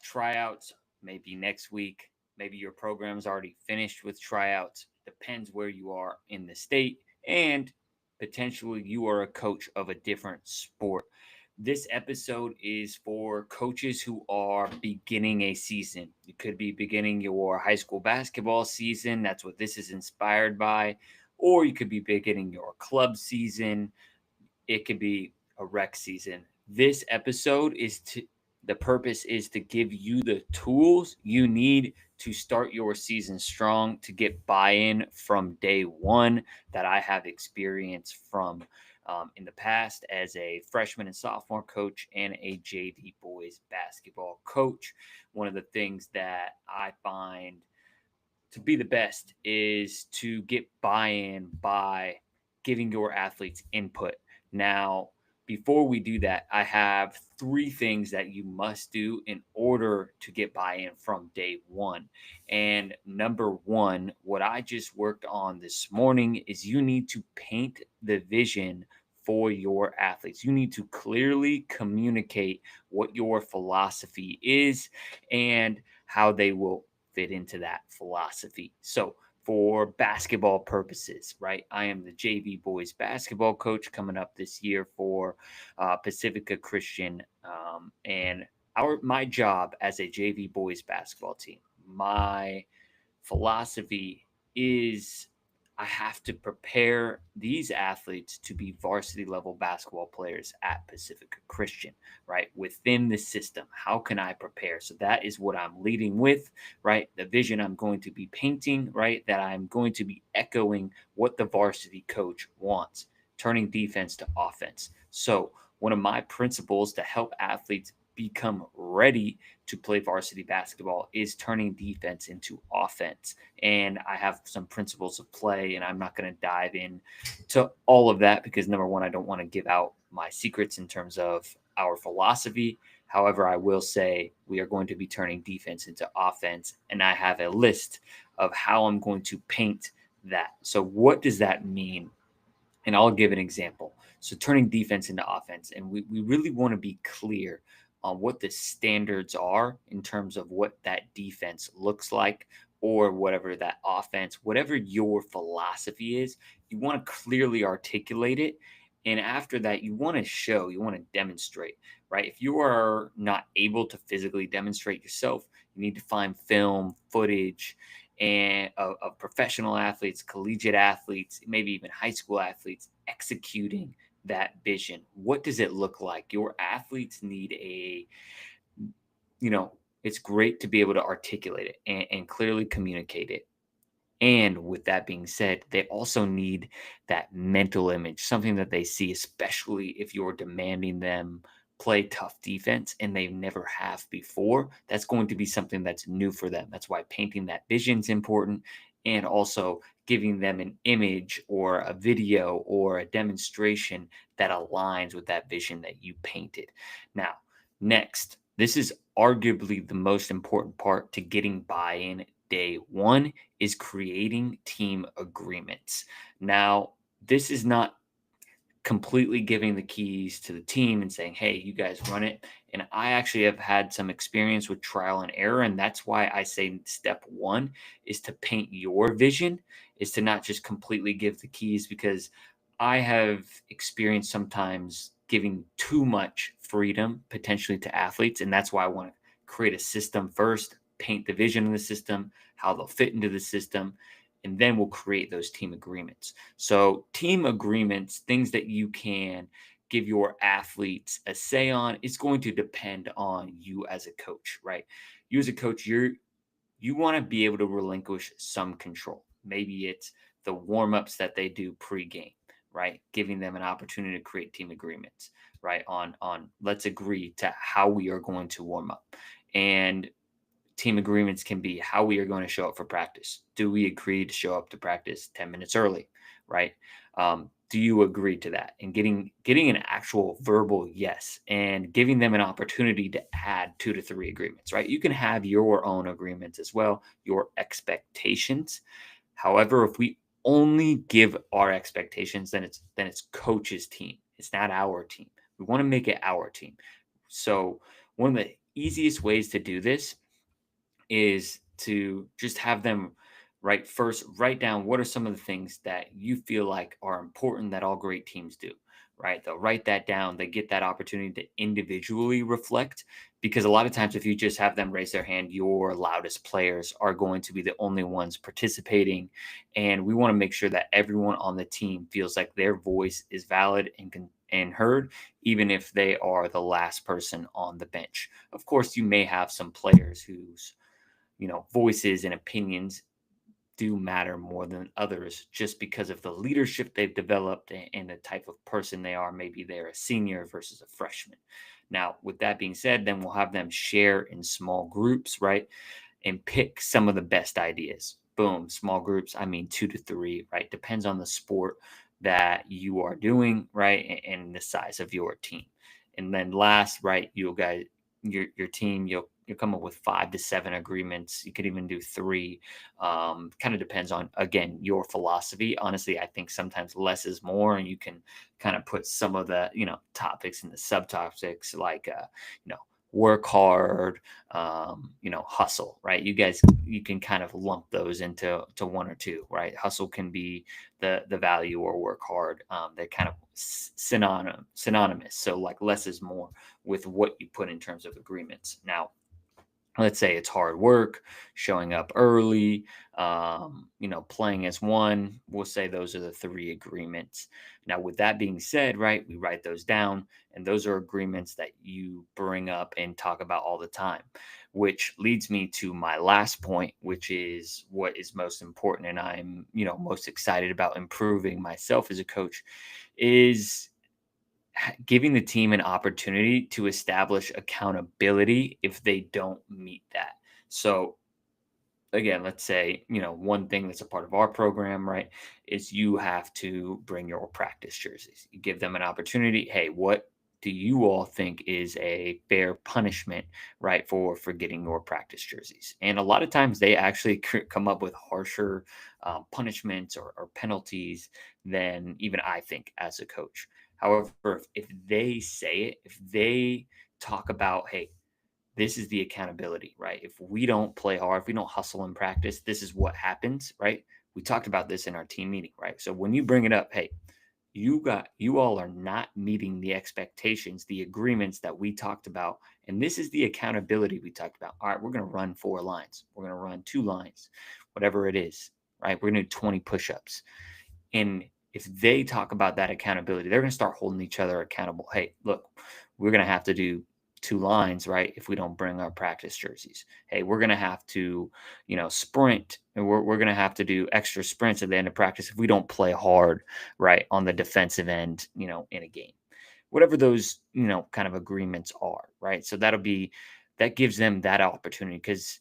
tryouts, maybe next week. Maybe your program's already finished with tryouts. Depends where you are in the state. And potentially you are a coach of a different sport. This episode is for coaches who are beginning a season. You could be beginning your high school basketball season. That's what this is inspired by. Or you could be beginning your club season. It could be a rec season. This episode is to the purpose is to give you the tools you need to start your season strong, to get buy-in from day one that I have experience from in the past as a freshman and sophomore coach and a JV boys basketball coach. One of the things that I find to be the best is to get buy-in by giving your athletes input. Now, before we do that, I have three things that you must do in order to get buy-in from day one. And number one, what I just worked on this morning is you need to paint the vision for your athletes. You need to clearly communicate what your philosophy is and how they will fit into that philosophy. So, for basketball purposes, right? I am the JV boys basketball coach coming up this year for Pacifica Christian, and my job as a JV boys basketball team, my philosophy is I have to prepare these athletes to be varsity level basketball players at Pacifica Christian, right? Within the system. How can I prepare? So that is what I'm leading with, right? The vision I'm going to be painting, right? That I'm going to be echoing what the varsity coach wants, turning defense to offense. So one of my principles to help athletes become ready to play varsity basketball is turning defense into offense. And I have some principles of play, and I'm not going to dive in to all of that because number one, I don't want to give out my secrets in terms of our philosophy. However, I will say we are going to be turning defense into offense, and I have a list of how I'm going to paint that. So what does that mean? And I'll give an example. So turning defense into offense, and we really want to be clear on what the standards are in terms of what that defense looks like or whatever that offense, whatever your philosophy is, you want to clearly articulate it. And after that, you want to show, you want to demonstrate, right? If you are not able to physically demonstrate yourself, you need to find film, footage, and of professional athletes, collegiate athletes, maybe even high school athletes executing that vision. What does it look like? Your athletes need you know, it's great to be able to articulate it and clearly communicate it. And with that being said, they also need that mental image, something that they see, especially if you're demanding them play tough defense and they never have before. That's going to be something that's new for them. That's why painting that vision is important, and also giving them an image or a video or a demonstration that aligns with that vision that you painted. Now, next, this is arguably the most important part to getting buy-in day one is creating team agreements. Now, this is not completely giving the keys to the team and saying, hey, you guys run it. And I actually have had some experience with trial and error. And that's why I say step one is to paint your vision, is to not just completely give the keys, because I have experienced sometimes giving too much freedom potentially to athletes. And that's why I want to create a system first, paint the vision of the system, how they'll fit into the system, and then we'll create those team agreements. So team agreements, things that you can give your athletes a say on, it's going to depend on you as a coach, right? You as a coach, you want to be able to relinquish some control. Maybe it's the warm-ups that they do pre-game, right? Giving them an opportunity to create team agreements, right? On let's agree to how we are going to warm up. And team agreements can be how we are going to show up for practice. Do we agree to show up to practice 10 minutes early, right? Do you agree to that? And getting an actual verbal yes, and giving them an opportunity to add 2 to 3 agreements, right? You can have your own agreements as well, your expectations. However, if we only give our expectations, then it's coach's team. It's not our team. We want to make it our team. So one of the easiest ways to do this is to just have them write down what are some of the things that you feel like are important that all great teams do, right? They'll write that down. They get that opportunity to individually reflect, because a lot of times if you just have them raise their hand, your loudest players are going to be the only ones participating, and we want to make sure that everyone on the team feels like their voice is valid and heard, even if they are the last person on the bench. Of course, you may have some players whose voices and opinions do matter more than others just because of the leadership they've developed and the type of person they are. Maybe they're a senior versus a freshman. Now, with that being said, then we'll have them share in small groups, right? And pick some of the best ideas. Boom, small groups. I mean, 2 to 3, right? Depends on the sport that you are doing, right? And the size of your team. And then last, right, your team, you'll come up with 5 to 7 agreements. You could even do 3. Kind of depends on, again, your philosophy. Honestly, I think sometimes less is more, and you can kind of put some of the topics and the subtopics like work hard, hustle, right? You can kind of lump those into 1 or 2, right? Hustle can be the value, or work hard. They're kind of synonymous. So like less is more with what you put in terms of agreements. Now, let's say it's hard work, showing up early, playing as one. We'll say those are the 3 agreements. Now, with that being said, right, we write those down, and those are agreements that you bring up and talk about all the time, which leads me to my last point, which is what is most important. And I'm, most excited about improving myself as a coach is giving the team an opportunity to establish accountability if they don't meet that. So again, let's say, one thing that's a part of our program, right, is you have to bring your practice jerseys. You give them an opportunity. Hey, what do you all think is a fair punishment, right, for getting your practice jerseys? And a lot of times they actually come up with harsher punishments or penalties than even I think as a coach. However, if they say it, if they talk about, hey, this is the accountability, right? If we don't play hard, if we don't hustle in practice, this is what happens, right? We talked about this in our team meeting, right? So when you bring it up, hey, you all are not meeting the expectations, the agreements that we talked about, and this is the accountability we talked about. All right, we're going to run 4 lines. We're going to run 2 lines, whatever it is, right? We're going to do 20 push-ups. And if they talk about that accountability, they're going to start holding each other accountable. Hey, look, we're going to have to do 2 lines, right? If we don't bring our practice jerseys. Hey, we're going to have to, sprint, and we're going to have to do extra sprints at the end of practice if we don't play hard, right, on the defensive end, in a game. Whatever those, kind of agreements are, right? So that gives them that opportunity, because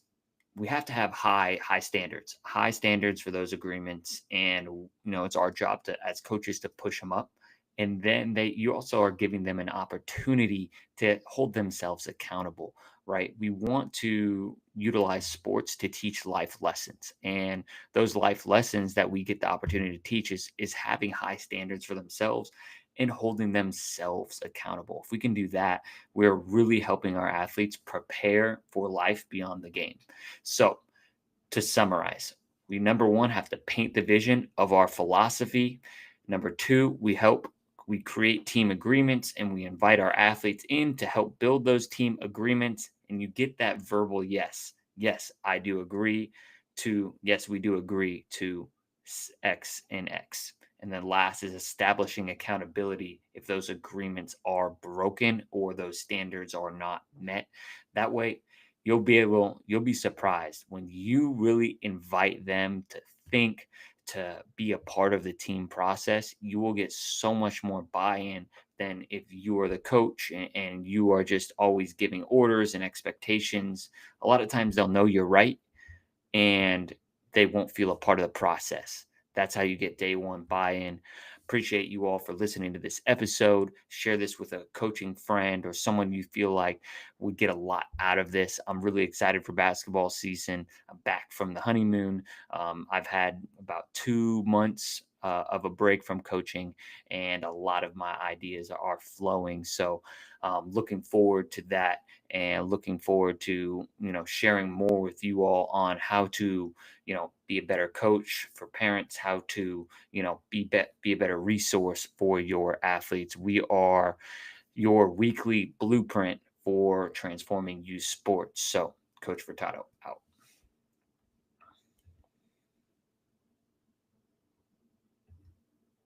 we have to have high standards for those agreements. And it's our job to, as coaches, to push them up. And then you also are giving them an opportunity to hold themselves accountable, right? We want to utilize sports to teach life lessons, and those life lessons that we get the opportunity to teach is having high standards for themselves and holding themselves accountable. If we can do that, we're really helping our athletes prepare for life beyond the game. So, to summarize, we, number 1, have to paint the vision of our philosophy. Number 2, we create team agreements, and we invite our athletes in to help build those team agreements. And you get that verbal yes. Yes, I do agree, to yes, we do agree, to X and X. And then last is establishing accountability if those agreements are broken or those standards are not met. That way, you'll be surprised when you really invite them to think, to be a part of the team process. You will get so much more buy-in than if you are the coach and you are just always giving orders and expectations. A lot of times they'll know you're right, and they won't feel a part of the process. That's how you get day 1 buy-in. Appreciate you all for listening to this episode. Share this with a coaching friend or someone you feel like would get a lot out of this. I'm really excited for basketball season. I'm back from the honeymoon. I've had about 2 months of a break from coaching, and a lot of my ideas are flowing. So looking forward to that, and looking forward to sharing more with you all on how to be a better coach for parents, how to be a better resource for your athletes. We are your weekly blueprint for transforming youth sports. So, Coach Furtado out.